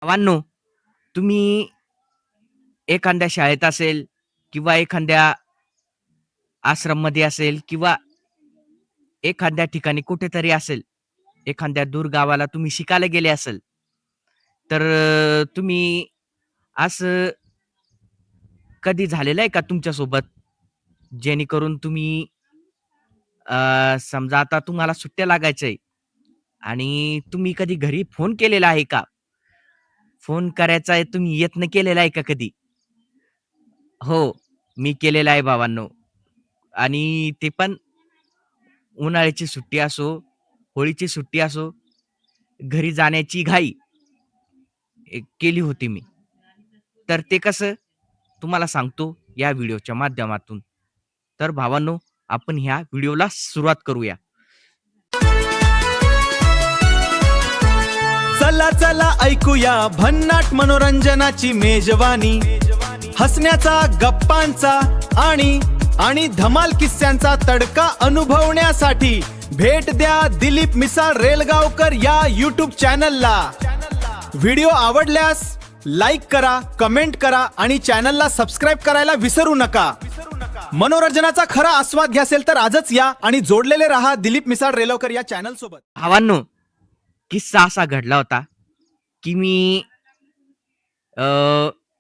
भावांनो, तुम्ही एखाद्या शाळेत असेल किंवा एखाद्या आश्रममध्ये असेल किंवा एखाद्या ठिकाणी कुठेतरी असेल, एखाद्या दूर गावाला तुम्ही शिकायला गेले असेल, तर तुम्ही असं कधी झालेलं आहे का तुमच्यासोबत? जेणेकरून तुम्ही समजा आता तुम्हाला सुट्ट्या लागायच्या आहे आणि तुम्ही कधी घरी फोन केलेला आहे का? फोन करायचा आहे तुम्ही यत्न केलेला आहे का कधी? हो, मी केलेला आहे भावांनो. आणि ते पण उन्हाळ्याची सुट्टी असो, होळीची सुट्टी असो, घरी जाण्याची घाई केली होती मी. तर ते कसं तुम्हाला सांगतो या व्हिडिओच्या माध्यमातून. तर भावांनो, आपण ह्या व्हिडिओला सुरुवात करूया. चला चला ऐकूया भन्नाट मनोरंजनाची मेजवानी, हसण्याचा, गप्पांचा आणि आणि धमाल किस्स्यांचा तडका अनुभवण्यासाठी भेट द्या दिलीप मिसाळ रेलगावकर या यूट्यूब चॅनलला. व्हिडिओ आवडल्यास लाईक करा, कमेंट करा आणि चॅनलला सबस्क्राईब करायला विसरू नका. मनोरंजनाचा खरा आस्वाद घ्यासेल तर आजच या आणि जोडलेले रहा दिलीप मिसाळ रेलगावकर या चॅनल सोबत. भावांनो, किस्सा असा घडला होता, की मी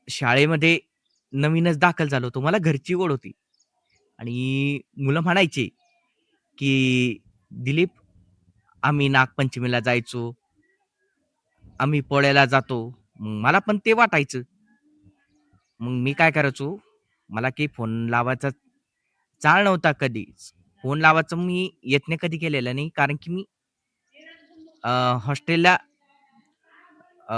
शाळेमध्ये नवीनच दाखल झालो होतो. मला घरची ओढ होती आणि मुलं म्हणायचे, की "दिलीप, आम्ही नागपंचमीला जायचो, आम्ही पोळ्याला जातो." मग मला पण ते वाटायचं. मग मी काय करायचो, मला काही फोन लावायचा चाळ नव्हता कधीच. फोन लावायचा मी यत्न कधी केलेला नाही. कारण की मी हॉस्टेलला अ,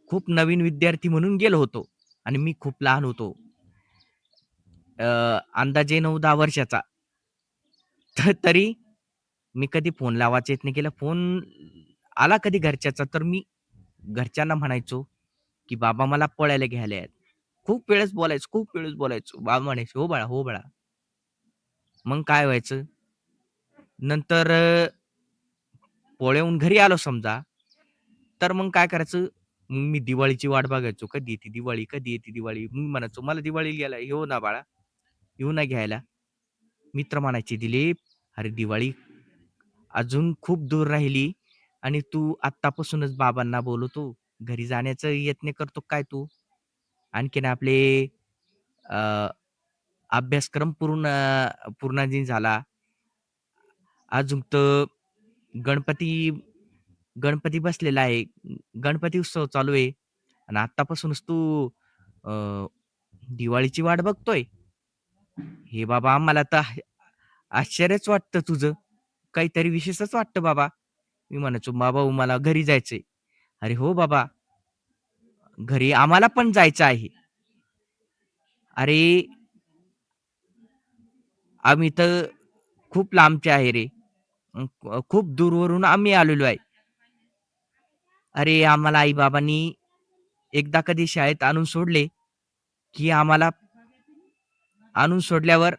खूप नवीन विद्यार्थी म्हणून गेलो होतो आणि मी खूप लहान होतो. अंदाजे 9-10 वर्षाचा. तर तरी मी कधी फोन लावायचा यत्न केला. फोन आला कधी घरच्याचा, तर मी घरच्यांना म्हणायचो, की "बाबा मला पोळ्याला घ्यायला या." खूप वेळेस बोलायचो, खूप वेळेस बोलायचो. बाबा म्हणायचे, "हो बाळा, हो बाळा." मग काय व्हायचं, नंतर पोळ्याहून घरी आलो समजा, तर मग काय करायचं, मग मी दिवाळीची वाट बघायचो. कधी येते दिवाळी, कधी येते दिवाळी? मी म्हणायचो, "मला दिवाळीला यायला येऊ ना बाळा, येऊ ना घ्यायला." मित्र म्हणायचे, "दिलीप, अरे दिवाळी अजून खूप दूर राहिली आणि तू आत्तापासूनच बाबांना बोलवतो. घरी जाण्याचा यत्न करतो काय तू? आणखीन आपले अ, अभ्यासक्रम पूर्ण नाही झाला. अजून तर गणपती गणपती बसलेला आहे. गणपती उत्सव चालू आहे आणि आत्तापासूनच तू अ, दिवाळीची वाट बघतोय. हे बाबा आम्हाला तर आश्चर्यच वाटतं तुझं. काहीतरी विशेषच वाटतं बाबा. मी म्हणायचो, "बाबा हो मला घरी जायचंय." "अरे हो बाबा, घरी आम्हाला पण जायचं आहे." "अरे आम्ही तर खूप लांबचे आहे रे. खूप दूरवरून आम्ही आलेलो आहे." "अरे आम्हाला आई-बाबांनी एकदा कधी शाळेत आणून सोडले, की आम्हाला आणून सोडल्यावर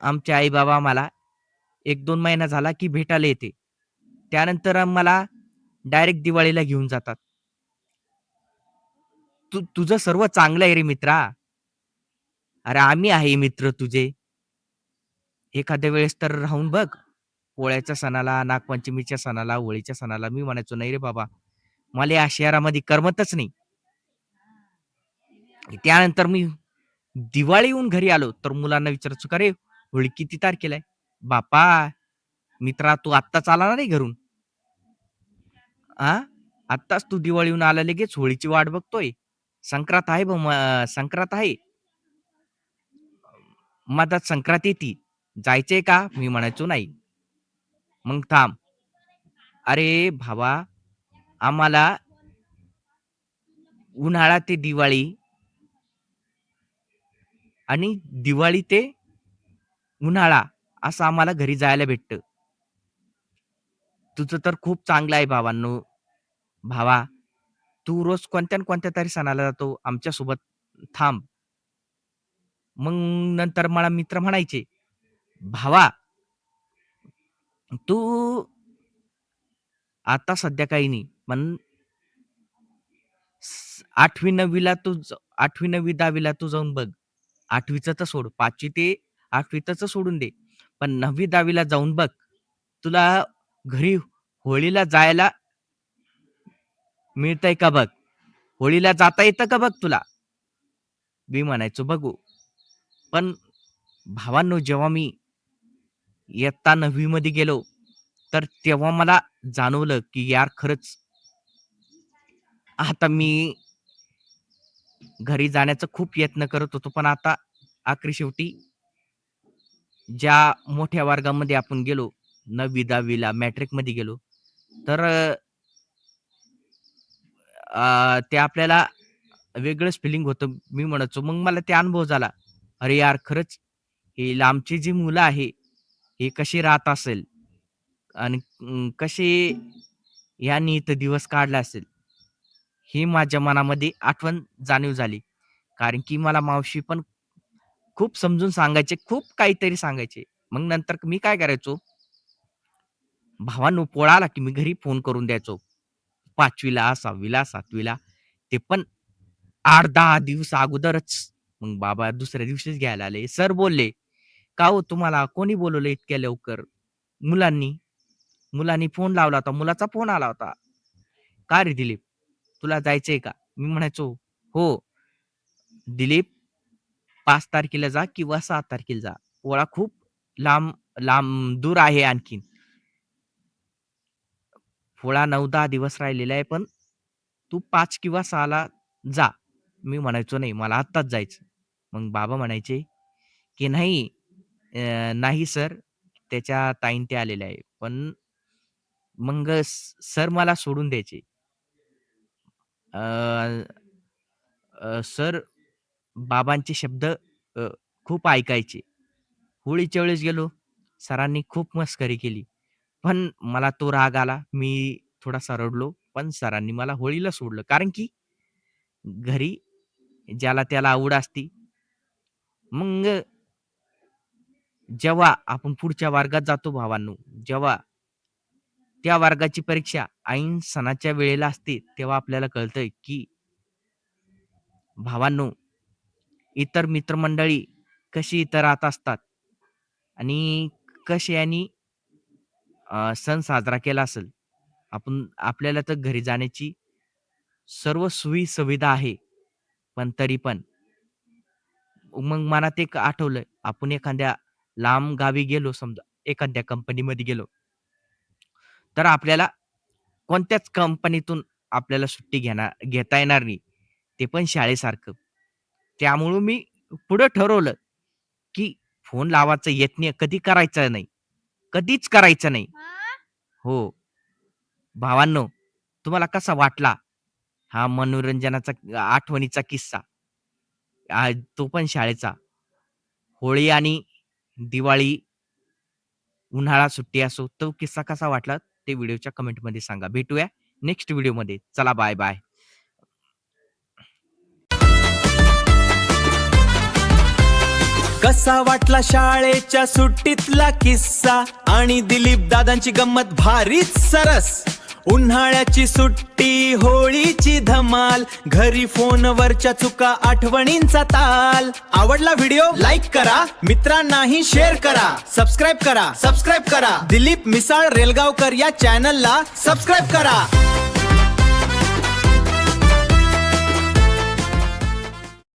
आमचे आई-बाबा आम्हाला 1-2 महिना झाला की भेटायला येते. त्यानंतर आम्हाला डायरेक्ट दिवाळीला घेऊन जातात. तुझं सर्व चांगलं आहे रे मित्रा. अरे आम्ही आहे मित्र तुझे. एखाद्या वेळेस तर राहून बघ. पोळ्याच्या सणाला, नागपंचमीच्या सणाला, होळीच्या सणाला." मी म्हणायचो, "नाही रे बाबा, मला या शहरामध्ये करमतच नाही." त्यानंतर मी दिवाळी येऊन घरी आलो, तर मुलांना विचारायचो, "का रे होळी किती तारखेला आहे?" "बापा, मित्रा तू आत्ताच आला ना रे घरून. आ? आत्ताच तू दिवाळीहून आला लगेच होळीची वाट बघतोय. संक्रांत आहे संक्रांत आहे. मधात संक्रांत येती. जायचंय का?" मी म्हणायचो, "नाही." "मग थांब." "अरे भावा, आम्हाला उन्हाळा ते दिवाळी आणि दिवाळी ते उन्हाळा असं आम्हाला घरी जायला भेटतं. तुझं तर खूप चांगलं आहे भावांनो. भावा, तू रोज कोणत्या ना कोणत्या तरी सणाला जातो. आमच्यासोबत थांब." मग नंतर मला मित्र म्हणायचे, "भावा, तू आता सध्या काही नाही, पण 8वी 9वीला तू 8वी 9वी 10वीला तू जाऊन बघ. 8वीचं तर सोड, 5वी ते 8वीचं सोडून दे. पण 9वी 10वीला जाऊन बघ. तुला घरी होळीला जायला मिळतंय का बघ. होळीला जाता येतं का बघ तुला. मी म्हणायचो बघू. पण भावांनो, जेव्हा मी इयत्ता 9वी मध्ये गेलो, तर तेव्हा मला जाणवलं की यार खरंच आता मी घरी जाण्याचा खूप यत्न करत होतो. पण आता आखरी शेवटी ज्या मोठ्या वर्गामध्ये आपण गेलो, 9वी 10वीला मॅट्रिकमध्ये गेलो, तर ते आपल्याला वेगळंच फिलिंग होतं. मी म्हणायचो, मग मला ते अनुभव झाला. अरे यार, खरंच हे लांबची जी मुलं आहे, हे कशी राहत असेल आणि कसे यांनी इथं दिवस काढला असेल, ही माझ्या मनामध्ये आठवण जाणीव झाली. कारण की मला मावशी पण खूप समजून सांगायचे, खूप काहीतरी सांगायचे. मग नंतर मी काय करायचो, भावांनो पोळा आला की मी घरी फोन करून द्यायचो. 5वीला, 6वीला, 7वीला ते पण 8-10 दिवस अगोदरच. मग बाबा दुसऱ्या दिवशीच घ्यायला आले. सर बोलले, "का हो तुम्हाला कोणी बोलवलं इतक्या लवकर?" मुलांनी. मुलांनी फोन लावला होता. मुलाचा फोन आला होता. "का रे दिलीप, तुला जायचंय का?" मी म्हणायचो, "हो." "दिलीप, 5 तारखेला जा किंवा 6 तारखेला जा. पोळा खूप लांब लांब दूर आहे आणखीन. पोळा 9-10 दिवस राहिलेला आहे, पण तू 5 किंवा 6ला जा." मी म्हणायचो, "नाही, मला आत्ताच जायचं." मग बाबा म्हणायचे, की "नाही, नाही सर, त्याच्या ताईन ते आलेले आहे." पण मग सर मला सोडून द्यायचे. अ, सर बाबांचे शब्द खूप ऐकायचे. होळीच्या वेळेस गेलो, सरांनी खूप मस्करी केली. पण मला तो राग आला. मी थोडासा रडलो. पण सरांनी मला होळीला सोडलं. कारण की घरी ज्याला त्याला आवड असती. मग जेव्हा आपण पुढच्या वर्गात जातो भावांनो, जेव्हा त्या वर्गाची परीक्षा ऐन सणाच्या वेळेला असते, तेव्हा आपल्याला कळतंय की भावांनो, इतर मित्रमंडळी कशी इथं राहत असतात आणि कसे यांनी सण साजरा केला असेल. आपल्याला तर घरी जाण्याची सर्व सोयी-सुविधा आहे. पण तरी पण मग मनात एक आठवलं, आपण एखाद्या लांब गावी गेलो समजा, एखाद्या कंपनीमध्ये गेलो, तर आपल्याला कोणत्याच कंपनीतून आपल्याला सुट्टी घेता येणार नाही. ते पण शाळेसारखं. त्यामुळं मी पुढं ठरवलं, की फोन लावायचा येत नाही, कधी करायचा नाही. कधीच करायचं नाही. हो. भावांनो, तुम्हाला कसा वाटला हा मनोरंजनाचा आठवणीचा किस्सा? तो पण शाळेचा. होळी आणि दिवाळी, उन्हाळा सुट्टी असो, तो किस्सा कसा वाटला ते व्हिडिओच्या कमेंटमध्ये सांगा. भेटूया नेक्स्ट व्हिडिओमध्ये. चला बाय बाय. कसा वाटला शाळेच्या सुट्टीतला किस्सा आणि दिलीप दादांची गंमत भारीच सरस. उन्हाळ्याची सुट्टी, होळीची धमाल, घरी फोनवरच्या चुका, आठवणींचा ताल. आवडला व्हिडिओ लाईक करा, मित्रांनाही शेअर करा, सबस्क्राईब करा दिलीप मिसाळ रेलगावकर या चॅनलला सबस्क्राईब करा.